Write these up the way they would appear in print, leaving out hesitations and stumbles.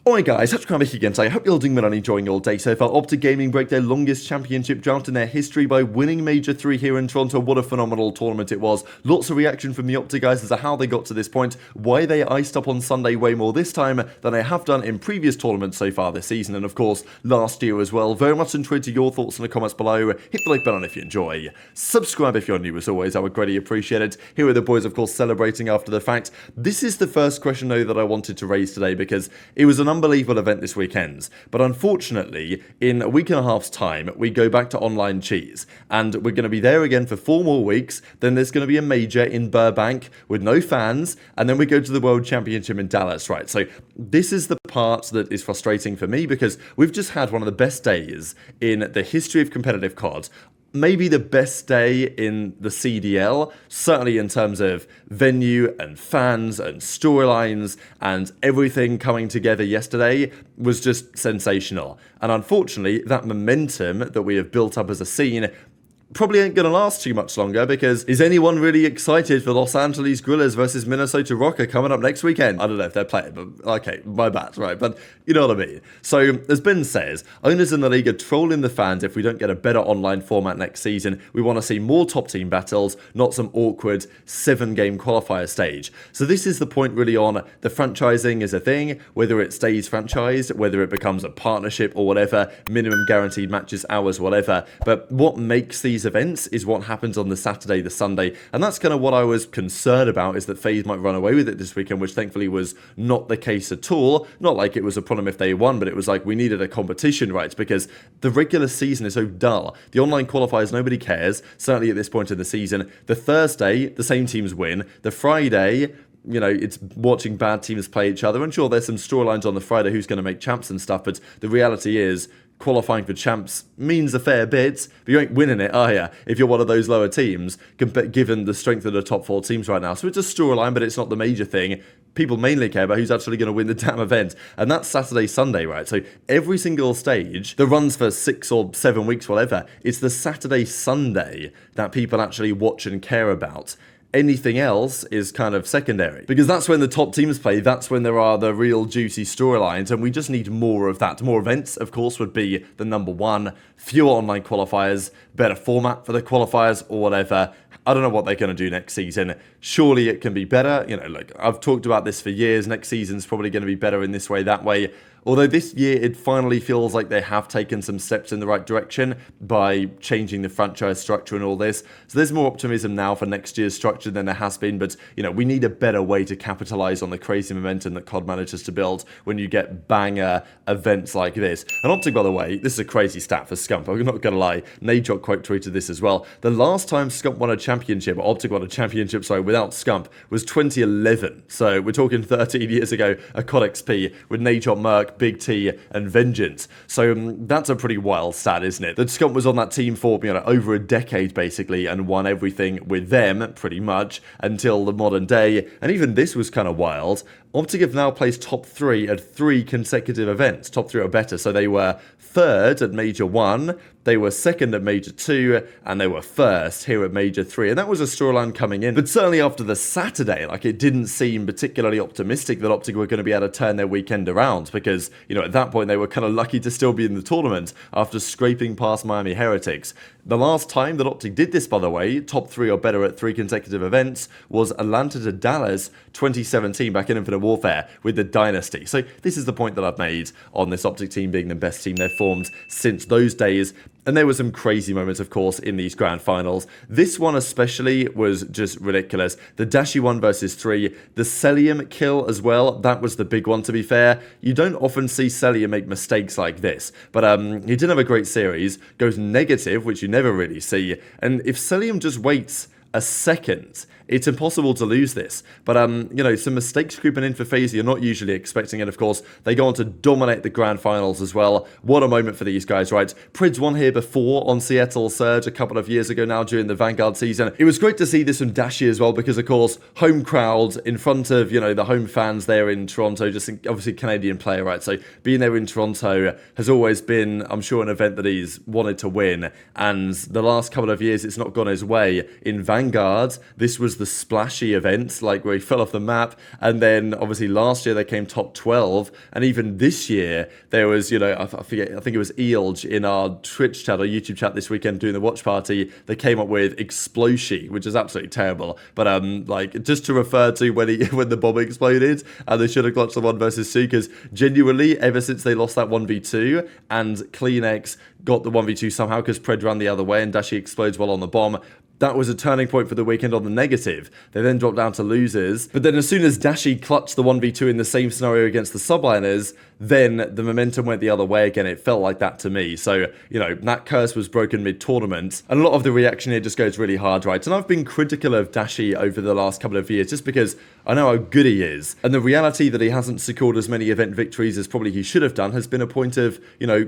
Alright guys, HyDra again today. I hope you're all doing well and enjoying your day so far. OpTic Gaming break their longest championship drought in their history by winning Major 3 here in Toronto. What a phenomenal tournament it was. Lots of reaction from the OpTic guys as to how they got to this point, why they iced up on Sunday way more this time than they have done in previous tournaments so far this season, and of course last year as well. Very much intrigued to your thoughts in the comments below. Hit the like button if you enjoy. Subscribe if you're new as always, I would greatly appreciate it. Here are the boys of course celebrating after the fact. This is the first question though that I wanted to raise today because it was an unbelievable event this weekend, but unfortunately in a week and a half's time we go back to online cheese and we're going to be there again for 4 more weeks. Then there's going to be a major in Burbank with no fans, and then we go to the World Championship in Dallas, right? So this is the part that is frustrating for me because we've just had one of the best days in the history of competitive COD. Maybe the best day in the CDL, certainly in terms of venue and fans and storylines, and everything coming together yesterday was just sensational. And unfortunately, that momentum that we have built up as a scene probably ain't going to last too much longer, because is anyone really excited for Los Angeles Grillers versus Minnesota Rocker coming up next weekend? I don't know if they're playing, but okay, my bad, right? But you know what I mean. So, as Ben says, owners in the league are trolling the fans if we don't get a better online format next season. We want to see more top team battles, not some awkward 7-game qualifier stage. So this is the point really on the franchising is a thing, whether it stays franchised, whether it becomes a partnership or whatever, minimum guaranteed matches, hours, whatever. But what makes these events is what happens on the Saturday, the Sunday, and that's kind of what I was concerned about, is that FaZe might run away with it this weekend, which thankfully was not the case at all. Not like it was a problem if they won, but it was like we needed a competition, right? Because the regular season is so dull. The online qualifiers, nobody cares, certainly at this point in the season. The Thursday, the same teams win. The Friday, you know, it's watching bad teams play each other, and sure, there's some storylines on the Friday, who's going to make champs and stuff, but the reality is qualifying for champs means a fair bit, but you ain't winning it, are you, if you're one of those lower teams, given the strength of the top 4 teams right now. So it's a storyline, but it's not the major thing. People mainly care about who's actually going to win the damn event, and that's Saturday, Sunday, right? So every single stage that runs for 6 or 7 weeks, whatever, it's the Saturday, Sunday that people actually watch and care about. Anything else is kind of secondary, because that's when the top teams play, that's when there are the real juicy storylines, and we just need more of that. More events, of course, would be the number one. Fewer online qualifiers, better format for the qualifiers or whatever. I don't know what they're going to do next season. Surely it can be better. You know, like I've talked about this for years. Next season's probably going to be better in this way, that way. Although this year it finally feels like they have taken some steps in the right direction by changing the franchise structure and all this. So there's more optimism now for next year's structure than there has been. But, you know, we need a better way to capitalize on the crazy momentum that COD manages to build when you get banger events like this. And OpTic, by the way, this is a crazy stat for Scump. I'm not going to lie. Nadeshot quote tweeted this as well. The last time Scump won a championship, or OpTic won a championship, sorry, without Scump was 2011. So we're talking 13 years ago, a COD XP with Nadeshot, Merc, Big T, and Vengeance. So that's a pretty wild stat, isn't it? That Scump was on that team for, you know, over a decade basically, and won everything with them pretty much until the modern day. And even this was kind of wild. OpTic have now placed top 3 at 3 consecutive events. Top 3 or better. So they were 3rd at Major 1, they were 2nd at Major 2, and they were 1st here at Major 3. And that was a storyline coming in. But certainly after the Saturday, like, it didn't seem particularly optimistic that OpTic were going to be able to turn their weekend around, because, you know, at that point they were kind of lucky to still be in the tournament after scraping past Miami Heretics. The last time that OpTic did this, by the way, top 3 or better at 3 consecutive events, was Atlanta to Dallas 2017, back in Infinite Warfare with the Dynasty. So this is the point that I've made on this OpTic team being the best team they've formed since those days. And there were some crazy moments, of course, in these grand finals. This one especially was just ridiculous. The Dashy 1 versus 3, the Cellium kill as well, that was the big one, to be fair. You don't often see Cellium make mistakes like this, but he did have a great series, goes negative, which you never really see, and if Cellium just waits a second, it's impossible to lose this. But, you know, some mistakes creeping in for FaZe you're not usually expecting. And, of course, they go on to dominate the grand finals as well. What a moment for these guys, right? Prids won here before on Seattle Surge a couple of years ago now during the Vanguard season. It was great to see this from Dashy as well because, of course, home crowd in front of, you know, the home fans there in Toronto. Just obviously Canadian player, right? So being there in Toronto has always been, I'm sure, an event that he's wanted to win. And the last couple of years, it's not gone his way. In Vanguard, this was the splashy event, like where he fell off the map. And then obviously last year they came top 12. And even this year there was, I forget, I think it was Eelge in our Twitch chat or YouTube chat this weekend doing the watch party. They came up with Exploshi, which is absolutely terrible. But like just to refer to when the bomb exploded and they should have clutched the 1 versus 2, because genuinely ever since they lost that 1v2 and CleanX got the 1v2 somehow because Pred ran the other way and Dashy explodes while on the bomb, that was a turning point for the weekend on the negative. They then dropped down to losers. But then as soon as Dashy clutched the 1v2 in the same scenario against the Subliners, then the momentum went the other way again. It felt like that to me. So, that curse was broken mid-tournament. And a lot of the reaction here just goes really hard, right? And I've been critical of Dashy over the last couple of years just because I know how good he is. And the reality that he hasn't secured as many event victories as probably he should have done has been a point of,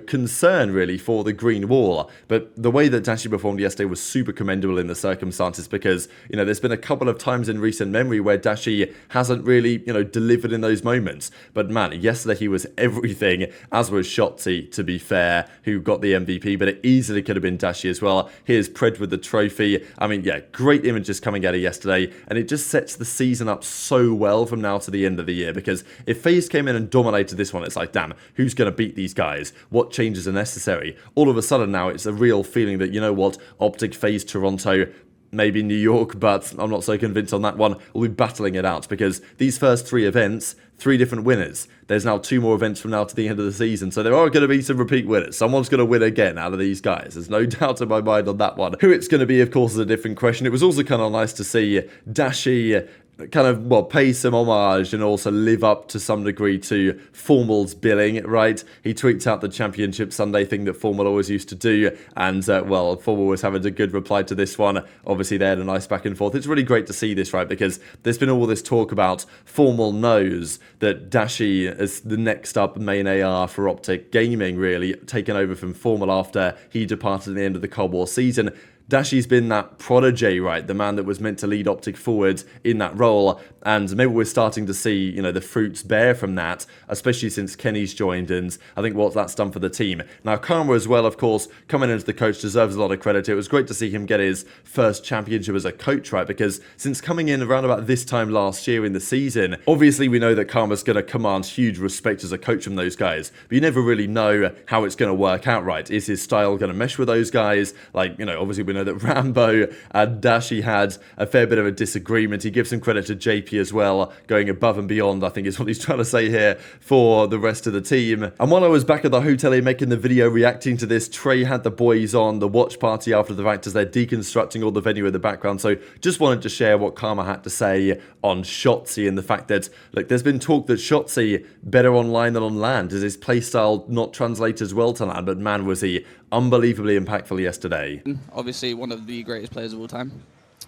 concern really for the green wall. But the way that Dashy performed yesterday was super commendable in the circumstances because, there's been a couple of times in recent memory where Dashy hasn't really, delivered in those moments. But man, yesterday he was everything, as was Shotzzy, to be fair, who got the MVP, but it easily could have been Dashy as well. Here's Pred with the trophy. I mean, yeah, great images coming out of yesterday, and it just sets the season up so well from now to the end of the year, because if FaZe came in and dominated this one, it's like, damn, who's going to beat these guys? What changes are necessary? All of a sudden now, it's a real feeling that, OpTic, FaZe, Toronto, maybe New York, but I'm not so convinced on that one. We'll be battling it out because these first 3 events, 3 different winners. There's now 2 more events from now to the end of the season, so there are going to be some repeat winners. Someone's going to win again out of these guys. There's no doubt in my mind on that one. Who it's going to be, of course, is a different question. It was also kind of nice to see Dashy kind of, pay some homage and also live up to some degree to Formal's billing, right? He tweets out the Championship Sunday thing that Formal always used to do, and, Formal was having a good reply to this one. Obviously, they had a nice back and forth. It's really great to see this, right? Because there's been all this talk about Formal knows that Dashy is the next up main AR for OpTic Gaming, really, taken over from Formal after he departed at the end of the Cold War season. Dashy's been that protege, right? The man that was meant to lead OpTic forward in that role. And maybe we're starting to see, the fruits bear from that, especially since Kenny's joined. And I think what that's done for the team. Now, Karma as well, of course, coming into the coach deserves a lot of credit. It was great to see him get his first championship as a coach, right? Because since coming in around about this time last year in the season, obviously we know that Karma's going to command huge respect as a coach from those guys. But you never really know how it's going to work out, right? Is his style going to mesh with those guys? Like, obviously we know that Rambo and Dashy had a fair bit of a disagreement. He gives some credit to JP as well, going above and beyond, I think is what he's trying to say here for the rest of the team. And while I was back at the hotel here making the video reacting to this, Trey had the boys on the watch party after the fact as they're deconstructing all the venue in the background. So just wanted to share what Karma had to say on Shotzzy and the fact that, look, there's been talk that Shotzzy better online than on land. Does his playstyle not translate as well to land? But man, was he unbelievably impactful yesterday. Obviously, one of the greatest players of all time.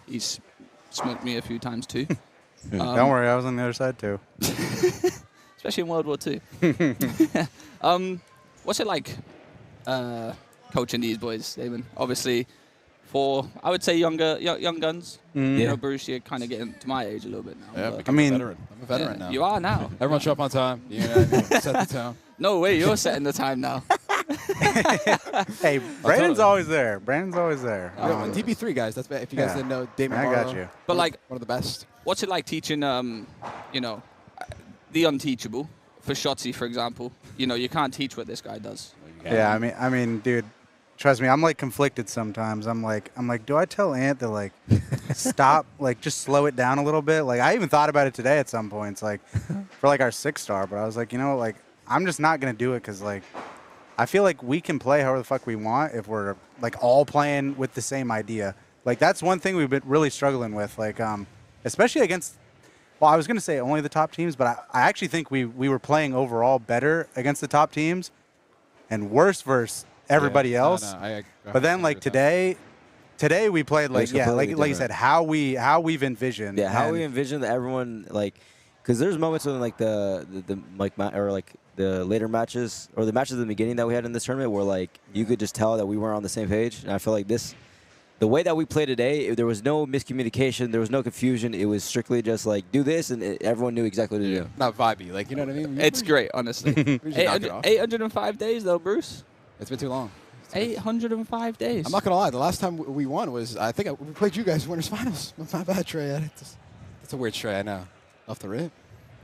He's smoked me a few times too. Don't worry, I was on the other side too. Especially in World War II. What's it like coaching these boys, Damon? Obviously, for, I would say, young guns. Bruce, you're kind of getting to my age a little bit now. Yeah, I'm a veteran now. You are now. Everyone show up on time. Set the tone. No way, you're setting the time now. Hey, Brandon's always there. Brandon's always there. TP3 guys. That's if you guys didn't know. Damon I got you. But like one of the best. What's it like teaching? The unteachable for Shotzzy, for example. You can't teach what this guy does. Yeah, I mean, dude. Trust me, I'm like conflicted sometimes. I'm like, do I tell Ant that like stop, like just slow it down a little bit? Like I even thought about it today at some points, like for like our 6-star, but I was like, like I'm just not gonna do it because like I feel like we can play however the fuck we want if we're like all playing with the same idea. Like that's one thing we've been really struggling with, like especially against. Well, I was gonna say only the top teams, but I actually think we were playing overall better against the top teams, and worse versus everybody else. But then like today we played like like you said how we've envisioned. Yeah, how we envisioned that everyone like, because there's moments when like the later matches or the matches at the beginning that we had in this tournament where like you could just tell that we weren't on the same page, and I feel like the way that we played today, there was no miscommunication, there was no confusion. It was strictly just like do this, and everyone knew exactly what to do. Not vibey, like you know what I mean. It's great, honestly. 805 days though, Bruce. It's been too long. 805 days. I'm not gonna lie. The last time we won was we played you guys in winners finals. My bad, Trey. That's a weird Trey. I know. Off the rip.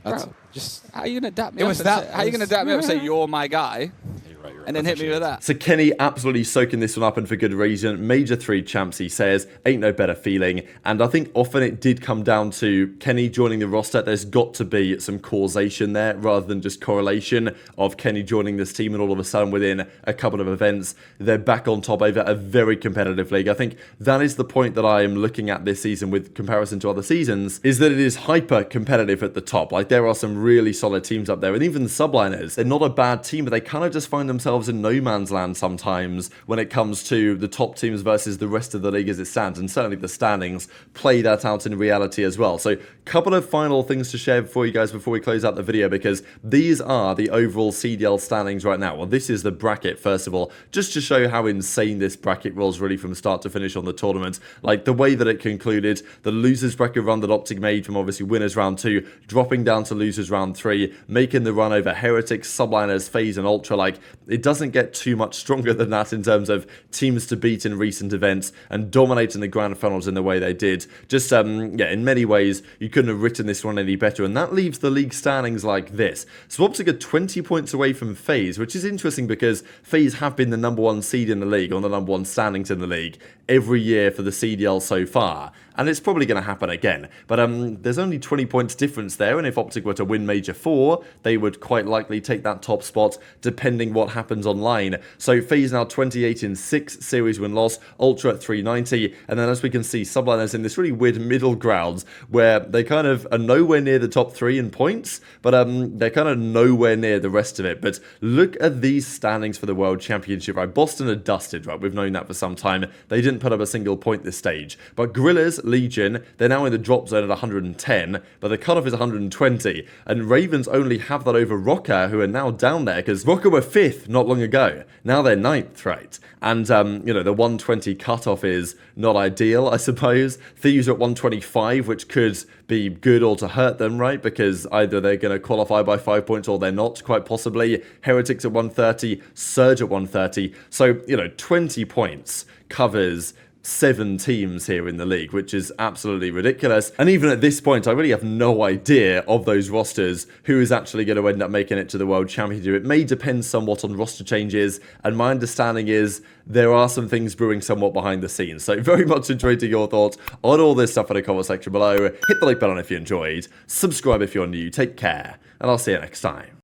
That's Bro, just. how are you gonna dap me It up? was and that- say, how are you gonna dap me up and say you're my guy, You're right. and then hit me with that? So Kenny absolutely soaking this one up, and for good reason. Major 3 champs, he says, ain't no better feeling. And I think often it did come down to Kenny joining the roster. There's got to be some causation there rather than just correlation of Kenny joining this team and all of a sudden within a couple of events, they're back on top over a very competitive league. I think that is the point that I am looking at this season with comparison to other seasons, is that it is hyper competitive at the top. Like there are some really solid teams up there, and even the Subliners, they're not a bad team, but they kind of just find themselves in no man's land sometimes when it comes to the top teams versus the rest of the league as it stands, and certainly the standings play that out in reality as well. So couple of final things to share for you guys before we close out the video, because these are the overall CDL standings right now. Well, this is the bracket first of all, just to show how insane this bracket was really from start to finish on the tournament. Like the way that it concluded, the losers bracket run that OpTic made from obviously winners round 2, dropping down to losers round 3, making the run over Heretics, Subliners, FaZe and Ultra. Like it doesn't get too much stronger than that in terms of teams to beat in recent events and dominating the grand finals in the way they did. Just yeah, in many ways you couldn't have written this one any better, and that leaves the league standings like this. So OpTic are 20 points away from FaZe, which is interesting because FaZe have been the #1 seed in the league, or the #1 standings in the league every year for the CDL so far, and it's probably going to happen again. But there's only 20 points difference there, and if OpTic were to win Major 4, they would quite likely take that top spot, depending what happens online. So FaZe now 28 in 6 series win-loss, Ultra at 390, and then as we can see, Subliners in this really weird middle ground, where they kind of are nowhere near the top 3 in points, but they're kind of nowhere near the rest of it. But look at these standings for the World Championship, right? Boston are dusted, right? We've known that for some time. They didn't put up a single point this stage. But Gorillas, Legion, they're now in the drop zone at 110, but the cutoff is 120. And Ravens only have that over Rocker, who are now down there, because Rocker were 5th not long ago. Now they're 9th, right? And, you know, the 120 cutoff is not ideal, I suppose. Thieves are at 125, which could be good or to hurt them, right? Because either they're going to qualify by 5 points or they're not, quite possibly. Heretics at 130, Surge at 130. So, you know, 20 points covers 7 teams here in the league, which is absolutely ridiculous. And even at this point, I really have no idea of those rosters who is actually going to end up making it to the World Championship. It may depend somewhat on roster changes, and my understanding is there are some things brewing somewhat behind the scenes. So very much enjoyed your thoughts on all this stuff in the comment section below. Hit the like button if you enjoyed, subscribe if you're new, take care, and I'll see you next time.